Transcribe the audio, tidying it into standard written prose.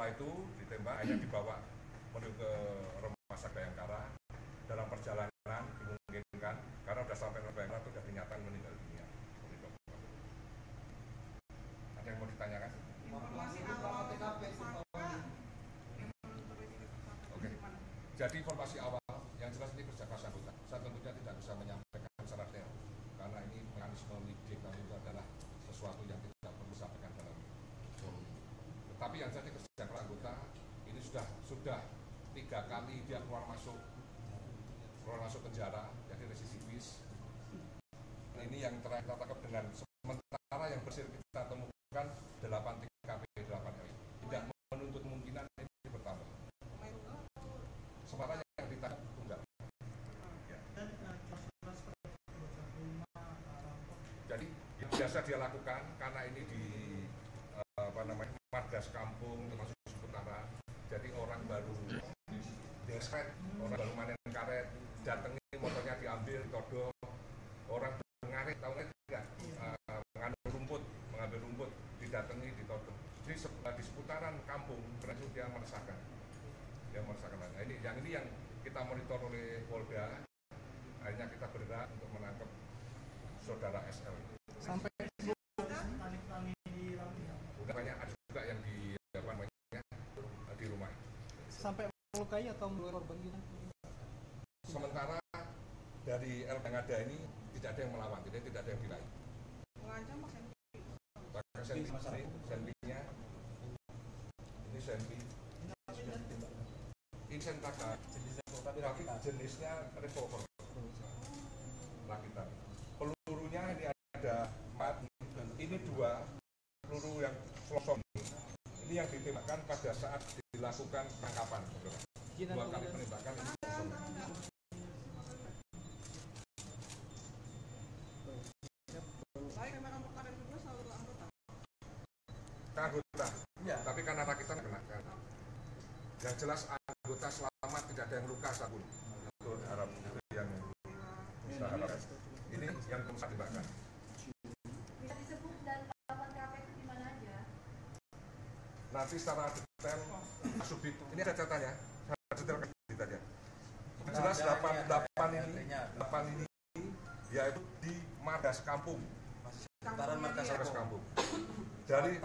setelah itu ditembak, akhirnya dibawa menuju ke Rumah Sakit Bayangkara. Dalam perjalanan dimungkinkan karena sudah sampai ke Bayangkara itu sudah dinyatakan meninggal dunia. Ada yang mau ditanyakan? Informasi awal TKP. Oke. Jadi informasi awal yang jelas ini kerja keras anggota. Saya tentunya tidak bisa menyampaikan secara detail karena ini mekanisme lidik dan itu adalah sesuatu yang tidak perlu disampaikan dalam forum. Tetapi yang jadi kerja keras anggota ini sudah 3 kali dia keluar masuk penjara, jadi residivis. Ini yang terakhir kita tangkap dengan sementara yang bersih kita temukan 8 TKP 8 LI. Tidak menuntut kemungkinan ini bertambah. Sementara yang ditangkap tunggal. Ya. Jadi biasa dia lakukan karena ini di margas kampung termasuk seputaran. Jadi orang baru desret, orang baru manen karet, datangi motornya diambil, ditodong, orang ngarit, tahu nggak tidak? Mengambil rumput, didatangi, ditodong. Jadi di seputaran kampung berhasil dia meresahkan. Nah, ini yang kita monitor oleh Polda. Akhirnya kita bergerak untuk menangkap saudara SL. Sampai udah banyak, ada juga yang di rumah. Sampai melukai atau membuat korban gitu? Sementara dari L yang ada ini tidak ada yang melawan, tidak ada yang diraih. Mengancam Mas Hendy. Senpinya ini senpi. Ini sentaka, tapi jenisnya revolver. Rakitan. Pelurunya ini ada 4, ini 2 peluru yang selosong. Ini yang ditembakkan pada saat dilakukan tangkapan. 2 kali penembakan ini kosong. Anggota, ya. Tapi karena rakitan kenakan. Yang jelas anggota selamat, tidak ada yang luka satupun. Itu harap itu yang bisa harap. Ini yang bisa dibakar. Bisa disebut dan 8 KP itu di mana aja? Nanti secara detail Subdit, ini ada catatannya. Secara detail aja. Jelas 8 ini yaitu di margas kampung. Seputaran margas kampung. Dari